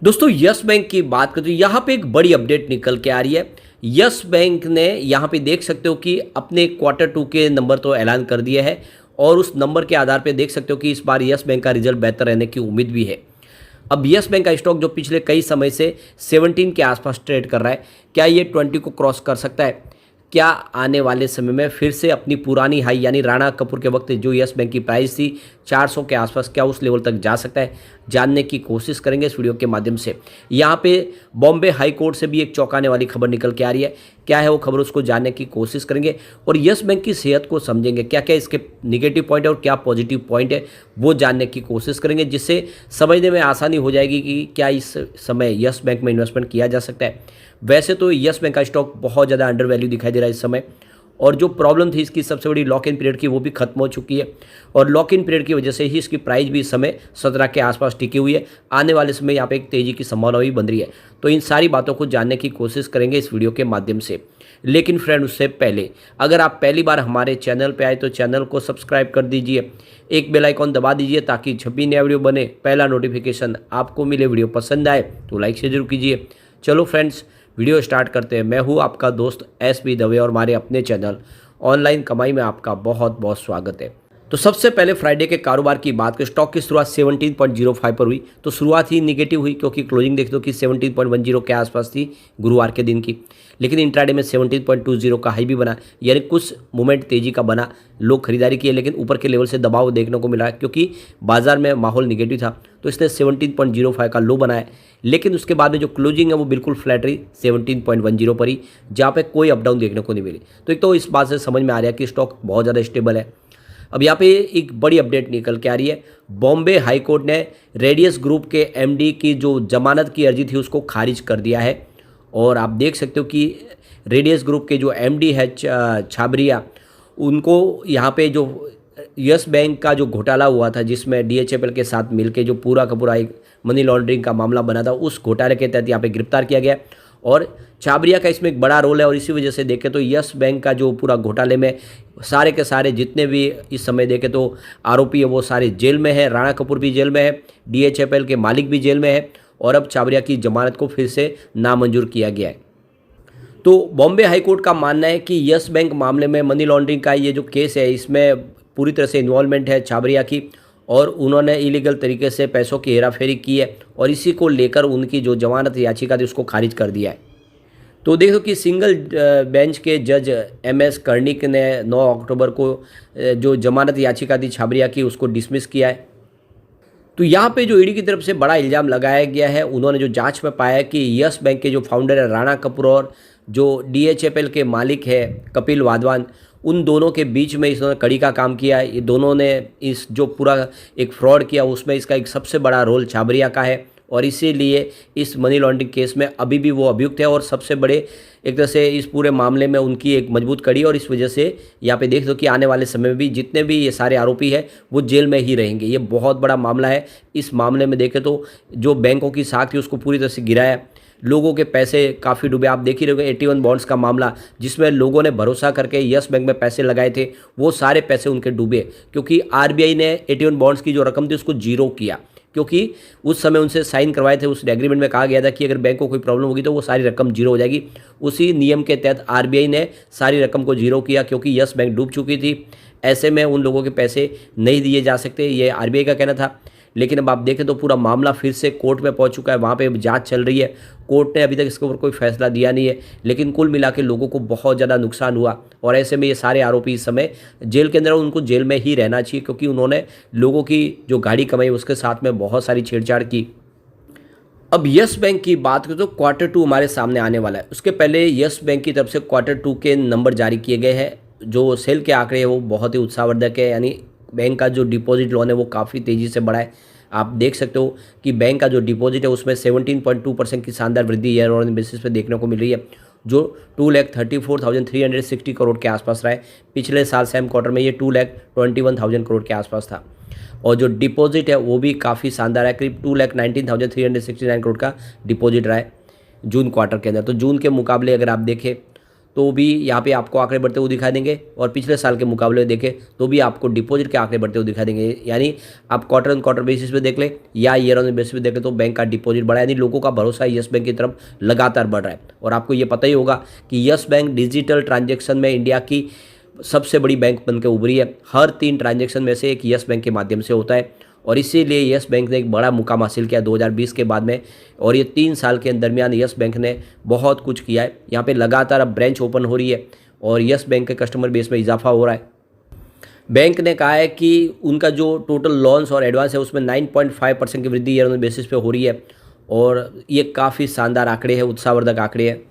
दोस्तों yes bank की बात करें तो यहाँ पे एक बड़ी अपडेट निकल के आ रही है। यस बैंक ने यहाँ पे देख सकते हो कि अपने क्वार्टर टू के नंबर तो ऐलान कर दिए है और उस नंबर के आधार पे देख सकते हो कि इस बार यस बैंक का रिजल्ट बेहतर रहने की उम्मीद भी है। अब यस बैंक का स्टॉक जो पिछले कई समय से 17 के आसपास ट्रेड कर रहा है, क्या ये 20 को क्रॉस कर सकता है? क्या आने वाले समय में फिर से अपनी पुरानी हाई यानी राणा कपूर के वक्त जो यस बैंक की प्राइस थी 400 के आसपास, क्या उस लेवल तक जा सकता है? जानने की कोशिश करेंगे इस वीडियो के माध्यम से। यहाँ पे बॉम्बे हाई कोर्ट से भी एक चौंकाने वाली खबर निकल के आ रही है। क्या है वो खबर, उसको जानने की कोशिश करेंगे और यस बैंक की सेहत को समझेंगे, क्या क्या इसके निगेटिव पॉइंट है और क्या पॉजिटिव पॉइंट है वो जानने की कोशिश करेंगे, जिससे समझने में आसानी हो जाएगी कि क्या इस समय यस बैंक में इन्वेस्टमेंट किया जा सकता है। वैसे तो यस बैंक का स्टॉक बहुत ज़्यादा अंडर वैल्यू दिखाई दे रहा है इस समय, और जो प्रॉब्लम थी इसकी सबसे बड़ी लॉक इन पीरियड की वो भी खत्म हो चुकी है और लॉक इन पीरियड की वजह से ही इसकी प्राइस भी इस समय 17 के आसपास टिकी हुई है। आने वाले समय यहाँ पे एक तेज़ी की संभावना भी बन रही है। तो इन सारी बातों को जानने की कोशिश करेंगे इस वीडियो के माध्यम से। लेकिन फ्रेंड, उससे पहले अगर आप पहली बार हमारे चैनल पर आए तो चैनल को सब्सक्राइब कर दीजिए, एक बेल आइकॉन दबा दीजिए ताकि जब भी नया वीडियो बने पहला नोटिफिकेशन आपको मिले। वीडियो पसंद आए तो लाइक से जरूर कीजिए। चलो फ्रेंड्स, वीडियो स्टार्ट करते हैं। मैं हूं आपका दोस्त एस.बी. दवे और हमारे अपने चैनल ऑनलाइन कमाई में आपका बहुत बहुत स्वागत है। तो सबसे पहले फ्राइडे के कारोबार की बात करें, स्टॉक की शुरुआत 17.05 पर हुई तो शुरुआत ही निगेटिव हुई क्योंकि क्लोजिंग देख दो कि 17.10 के आसपास थी गुरुवार के दिन की। लेकिन इंट्राडे में 17.20 का हाई भी बना, यानी कुछ मोमेंट तेजी का बना, लोग खरीदारी किए, लेकिन ऊपर के लेवल से दबाव देखने को मिला क्योंकि बाजार में माहौल निगेटिव था तो इसने 17.05 का लो बनाया। लेकिन उसके बाद में जो क्लोजिंग है वो बिल्कुल फ्लैट रही 17.10 पर ही, जहाँ पे कोई अप डाउन देखने को नहीं मिली। तो एक तो इस बात से समझ में आ रहा है कि स्टॉक बहुत ज़्यादा स्टेबल है। अब यहाँ पे एक बड़ी अपडेट निकल के आ रही है। बॉम्बे हाई कोर्ट ने रेडियस ग्रुप के एमडी की जो जमानत की अर्जी थी उसको खारिज कर दिया है और आप देख सकते हो कि रेडियस ग्रुप के जो एमडी है छाबरिया, उनको यहाँ पे जो यस बैंक का जो घोटाला हुआ था जिसमें डीएचएफएल के साथ मिलके जो पूरा का पूरा एक मनी लॉन्ड्रिंग का मामला बना था, उस घोटाले के तहत यहाँ पे गिरफ्तार किया गया और छाबरिया का इसमें एक बड़ा रोल है। और इसी वजह से देखें तो यस बैंक का जो पूरा घोटाले में सारे के सारे जितने भी इस समय देखें तो आरोपी है वो सारे जेल में है। राणा कपूर भी जेल में है, डीएचएफएल के मालिक भी जेल में है और अब छाबरिया की जमानत को फिर से नामंजूर किया गया है। तो बॉम्बे हाई कोर्ट का मानना है कि यस बैंक मामले में मनी लॉन्ड्रिंग का ये जो केस है इसमें पूरी तरह से इन्वॉल्वमेंट है छाबरिया की और उन्होंने इलीगल तरीके से पैसों की हेराफेरी की है और इसी को लेकर उनकी जो जमानत याचिका थी उसको खारिज कर दिया है। तो देखो कि सिंगल बेंच के जज एमएस कर्णिक ने 9 अक्टूबर को जो जमानत याचिका थी छाबरिया की उसको डिसमिस किया है। तो यहाँ पे जो ईडी की तरफ से बड़ा इल्ज़ाम लगाया गया है, उन्होंने जो जांच में पाया कि यस बैंक के जो फाउंडर है राणा कपूर और जो डीएचएफएल के मालिक है कपिल वाधवान, उन दोनों के बीच में इसने कड़ी का काम किया है। ये दोनों ने इस जो पूरा एक फ्रॉड किया उसमें इसका एक सबसे बड़ा रोल छाबरिया का है और इसीलिए इस मनी लॉन्ड्रिंग केस में अभी भी वो अभियुक्त है और सबसे बड़े एक तरह से इस पूरे मामले में उनकी एक मजबूत कड़ी। और इस वजह से यहाँ पे देख दो कि आने वाले समय में भी जितने भी ये सारे आरोपी हैं वो जेल में ही रहेंगे। ये बहुत बड़ा मामला है। इस मामले में देखें तो जो बैंकों की साख थी उसको पूरी तरह से गिराया, लोगों के पैसे काफ़ी डूबे। आप देख ही रहोगे 81 बॉन्ड्स का मामला जिसमें लोगों ने भरोसा करके यस बैंक में पैसे लगाए थे, वो सारे पैसे उनके डूबे क्योंकि आरबीआई ने 81 बॉन्ड्स की जो रकम थी उसको जीरो किया क्योंकि उस समय उनसे साइन करवाए थे। उस एग्रीमेंट में कहा गया था कि अगर बैंक को कोई प्रॉब्लम होगी तो वो सारी रकम जीरो हो जाएगी। उसी नियम के तहत आरबीआई ने सारी रकम को जीरो किया क्योंकि यस बैंक डूब चुकी थी। ऐसे में उन लोगों के पैसे नहीं दिए जा सकते, ये आरबीआई का कहना था। लेकिन अब आप देखें तो पूरा मामला फिर से कोर्ट में पहुंच चुका है, वहाँ पे जांच चल रही है। कोर्ट ने अभी तक इसके ऊपर कोई फैसला दिया नहीं है, लेकिन कुल मिला के लोगों को बहुत ज़्यादा नुकसान हुआ और ऐसे में ये सारे आरोपी इस समय जेल के अंदर, उनको जेल में ही रहना चाहिए क्योंकि उन्होंने लोगों की जो गाड़ी कमाई उसके साथ में बहुत सारी छेड़छाड़ की। अब यस बैंक की बात करें तो क्वार्टर टू हमारे सामने आने वाला है। उसके पहले यस बैंक की तरफ से क्वार्टर टू के नंबर जारी किए गए हैं। जो सेल के आंकड़े हैं वो बहुत ही उत्साहवर्धक है, यानी बैंक का जो डिपॉजिट लोन है वो काफ़ी तेज़ी से बढ़ा है। आप देख सकते हो कि बैंक का जो डिपॉजिट है उसमें 17.2% की शानदार वृद्धि ईयर ऑन बेसिस पे देखने को मिल रही है, जो 2,34,360 करोड़ के आसपास रहा है। पिछले साल सेम क्वार्टर में ये 2,21,000 करोड़ के आसपास था और जो डिपॉजिट है वो भी काफ़ी शानदार है, करीब 2,19,369 करोड़ का डिपॉजिट रहा है जून क्वार्टर के अंदर। तो जून के मुकाबले अगर आप देखें तो भी यहाँ पे आपको आंकड़े बढ़ते हुए दिखाई देंगे, और पिछले साल के मुकाबले देखें तो भी आपको डिपॉजिट के आंकड़े बढ़ते हुए दिखाई देंगे। यानी आप क्वार्टर ऑन क्वार्टर बेसिस पे देख लें या ईयर ऑन बेसिस पे देख लें तो बैंक का डिपॉजिट बढ़ा है, यानी लोगों का भरोसा यस बैंक की तरफ लगातार बढ़ रहा है। और आपको ये पता ही होगा कि यस बैंक डिजिटल ट्रांजेक्शन में इंडिया की सबसे बड़ी बैंक बनकर उभरी है। हर 3 ट्रांजेक्शन में से एक यस बैंक के माध्यम से होता है, और इसीलिए यस बैंक ने एक बड़ा मुकाम हासिल किया 2020 के बाद में। और ये 3 साल के दरमियान यस बैंक ने बहुत कुछ किया है। यहाँ पे लगातार अब ब्रांच ओपन हो रही है और यस बैंक के कस्टमर बेस में इजाफा हो रहा है। बैंक ने कहा है कि उनका जो टोटल लोन्स और एडवांस है उसमें 9.5% की वृद्धि ईयर ऑन बेसिस पे हो रही है, और ये काफ़ी शानदार आंकड़े हैं, उत्साहवर्धक आंकड़े हैं।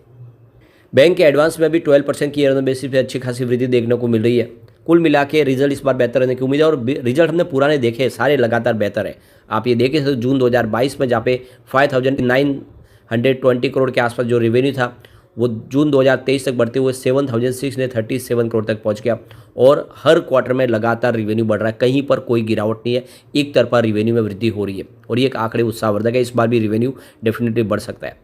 बैंक के एडवांस में भी 12% की ईयर ऑन बेसिस पे अच्छी खासी वृद्धि देखने को मिल रही है। कुल मिला के रिजल्ट इस बार बेहतर रहने की उम्मीद है, और रिजल्ट हमने पुराने देखे सारे लगातार बेहतर है। आप ये देखें तो जून 2022 में जहाँ पे 5,920 करोड़ के आसपास जो रेवेन्यू था वो जून 2023 तक बढ़ते हुए 7,637 करोड़ तक पहुंच गया, और हर क्वार्टर में लगातार रेवेन्यू बढ़ रहा है, कहीं पर कोई गिरावट नहीं है, एक तरफा रेवेन्यू में वृद्धि हो रही है, और ये एक आंकड़े उत्साहवर्धक है। इस बार भी रेवेन्यू डेफिनेटली बढ़ सकता है।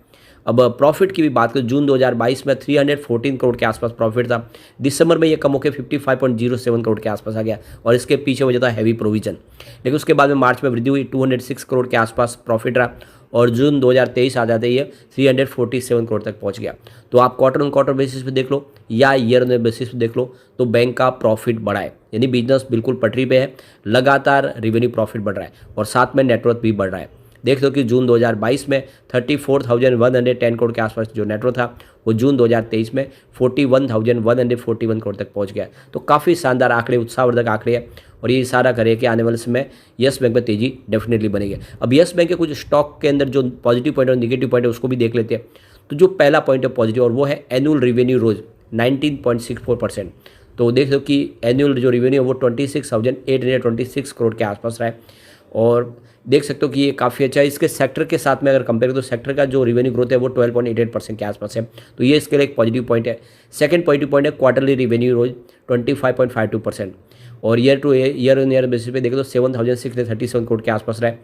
अब प्रॉफिट की भी बात करें, जून 2022 में 314 करोड़ के आसपास प्रॉफिट था। दिसंबर में ये कम होकर 55.07 करोड़ के आसपास आ गया, और इसके पीछे वजह था हैवी प्रोविजन। लेकिन उसके बाद में मार्च में वृद्धि हुई, 206 करोड़ के आसपास प्रॉफिट रहा, और जून 2023 आ जाते ही 347 करोड़ तक पहुंच गया। तो आप क्वार्टर ऑन क्वार्टर बेसिस पे देख लो या ईयर ऑन बेसिस पे देख लो तो बैंक का प्रॉफिट बढ़ा है, यानी बिजनेस बिल्कुल पटरी पे है, लगातार रेवेन्यू प्रॉफिट बढ़ रहा है, और साथ में नेटवर्थ भी बढ़ रहा है। देख लो कि जून 2022 में 34,110 करोड़ के आसपास जो नेटवर्थ था वो जून 2023 में 41,141 करोड़ तक पहुंच गया। तो काफ़ी शानदार आंकड़े, उत्साहवर्धक आंकड़े हैं, और ये इशारा करे कि आने वाले समय यस बैंक में तेजी डेफिनेटली बनेगी। अब यस बैंक के कुछ स्टॉक के अंदर जो पॉजिटिव पॉइंट और निगेटिव पॉइंट है उसको भी देख लेते हैं। तो जो पहला पॉइंट है पॉजिटिव, और वो है एनुअल रेवेन्यू रोज 19.64%। तो देख लो कि एनुअल जो रेवेन्यू है वो 26,826 करोड़ के आसपास रहा है, और देख सकते हो कि ये काफ़ी अच्छा है। इसके सेक्टर के साथ में अगर कंपेयर करें तो सेक्टर का जो रेवेन्यू ग्रोथ है वो 12.88% के आसपास है, तो ये इसके लिए एक पॉजिटिव पॉइंट है। सेकंड पॉजिटिव पॉइंट है क्वार्टरली रेवेन्यू रोज 25.52%, और ईयर ऑन ईयर बेसिस पे देखें तो 7,637 करोड़ के आसपास रहा है,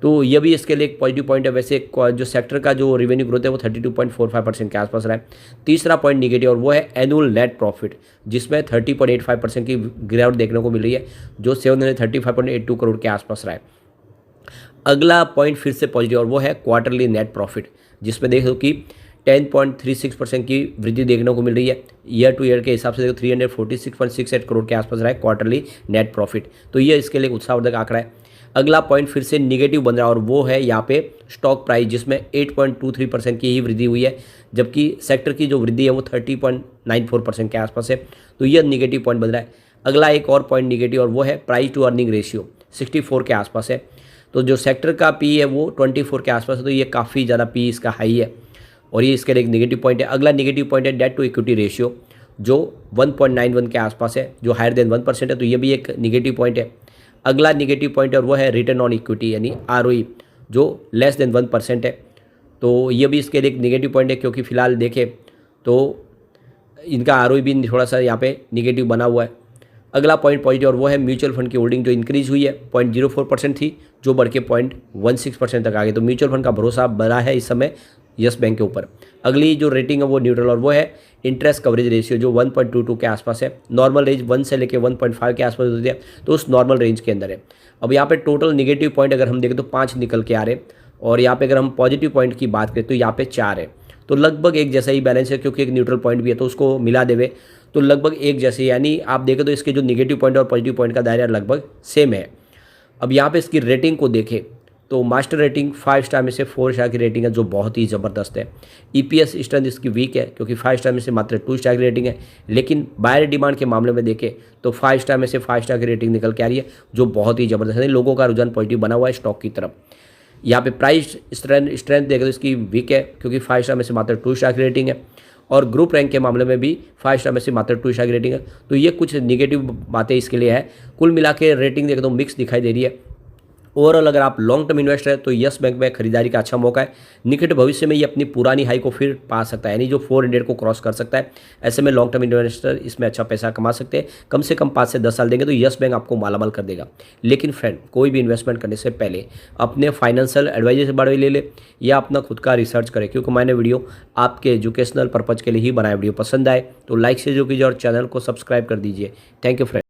तो ये भी इसके लिए एक पॉजिटिव पॉइंट है। वैसे जो सेक्टर का जो रेवेन्यू ग्रोथ है वो 32.45% के आसपास रहा है। तीसरा पॉइंट निगेटिव, और वो है एनुअल नेट प्रॉफिट, जिसमें 30.85% की गिरावट देखने को मिल रही है, जो 735.82 करोड़ के आसपास रहा है। अगला पॉइंट फिर से पॉजिटिव, और वो है क्वार्टरली नेट प्रॉफिट, जिसमें देख लो कि 10.36% की वृद्धि देखने को मिल रही है। ईयर टू ईयर के हिसाब से देखो 346.68 करोड़ के आसपास रहा है क्वार्टरली नेट प्रॉफिट, तो ये इसके लिए उत्साहवर्धक आंकड़ा है। अगला पॉइंट फिर से निगेटिव बन रहा है, और वो है यहाँ पे स्टॉक प्राइस, जिसमें 8.23% की ही वृद्धि हुई है, जबकि सेक्टर की जो वृद्धि है वो 30.94% के आसपास है, तो ये निगेटिव पॉइंट बन रहा है। अगला एक और पॉइंट निगेटिव, और वो है प्राइस टू अर्निंग रेशियो 64 के आसपास है, तो जो सेक्टर का पी है वो 24 के आसपास है, तो ये काफ़ी ज़्यादा पी इसका हाई है, और ये इसके लिए एक निगेटिव पॉइंट है। अगला निगेटिव पॉइंट है डेट टू इक्विटी रेशियो, जो 1.91 के आसपास है, जो हायर देन 1% है, तो ये भी एक निगेटिव पॉइंट है। अगला निगेटिव पॉइंट है और वो है रिटर्न ऑन इक्विटी यानी ROE, जो लेस देन 1% है, तो ये भी इसके लिए एक निगेटिव पॉइंट है, क्योंकि फिलहाल देखें तो इनका ROE भी थोड़ा सा यहाँ पे निगेटिव बना हुआ है। अगला पॉइंट पॉजिटिव, और वो है म्यूचुअल फंड की होल्डिंग जो इंक्रीज हुई है, 0.04% थी, जो बढ़ के 0.16% तक आ गई, तो म्यूचुअल फंड का भरोसा बढ़ा है इस समय यस बैंक के ऊपर। अगली जो रेटिंग है वो न्यूट्रल, और वो है इंटरेस्ट कवरेज रेशियो, जो 1.22 के आसपास है। नॉर्मल रेंज 1 से लेकर 1.5 के आसपास होती है, तो उस नॉर्मल रेंज के अंदर है। अब यहाँ पे टोटल निगेटिव पॉइंट अगर हम देखें तो 5 निकल के आ रहे हैं, और यहाँ पे अगर हम पॉजिटिव पॉइंट की बात करें तो यहाँ पे 4 है, तो लगभग एक जैसा ही बैलेंस है, क्योंकि एक न्यूट्रल पॉइंट भी है, तो उसको मिला देवे तो लगभग एक जैसे, यानी आप देखें तो इसके जो निगेटिव पॉइंट और पॉजिटिव पॉइंट का दायरा लगभग सेम है। अब यहाँ पे इसकी रेटिंग को देखें तो मास्टर रेटिंग 5 स्टार में से 4 स्टार की रेटिंग है, जो बहुत ही ज़बरदस्त है। EPS स्ट्रेंथ इसकी वीक है, क्योंकि 5 स्टार में से मात्र 2 स्टार की रेटिंग है, लेकिन बायर डिमांड के मामले में देखें तो 5 स्टार में से 5 स्टार की रेटिंग निकल के आ रही है, जो बहुत ही ज़बरदस्त है। लोगों का रुझान पॉजिटिव बना हुआ है स्टॉक की तरफ। यहाँ पे प्राइस स्ट्रेंथ देखें तो इसकी वीक है, क्योंकि 5 स्टार में से मात्र 2 स्टार की रेटिंग है, और ग्रुप रैंक के मामले में भी 5 स्टार में से मात्र 2 स्टार की रेटिंग है, तो ये कुछ निगेटिव बातें इसके लिए है। कुल मिला के रेटिंग देखें तो मिक्स दिखाई दे रही है, ओवरऑल अगर आप लॉन्ग टर्म इन्वेस्टर है तो यस बैंक में खरीदारी का अच्छा मौका है। निकट भविष्य में ये अपनी पुरानी हाई को फिर पा सकता है, यानी जो 400 को क्रॉस कर सकता है। ऐसे में लॉन्ग टर्म इन्वेस्टर इसमें अच्छा पैसा कमा सकते हैं। कम से कम 5 से 10 साल देंगे तो यस बैंक आपको मालामाल कर देगा। लेकिन फ्रेंड, कोई भी इन्वेस्टमेंट करने से पहले अपने फाइनेंशियल एडवाइजर से बारे ले ले या अपना खुद का रिसर्च करें, क्योंकि मैंने वीडियो आपके एजुकेशनल पर्पज़ के लिए ही बनाया। वीडियो पसंद आए तो लाइक से जो कीजिए और चैनल को सब्सक्राइब कर दीजिए। Thank you friend.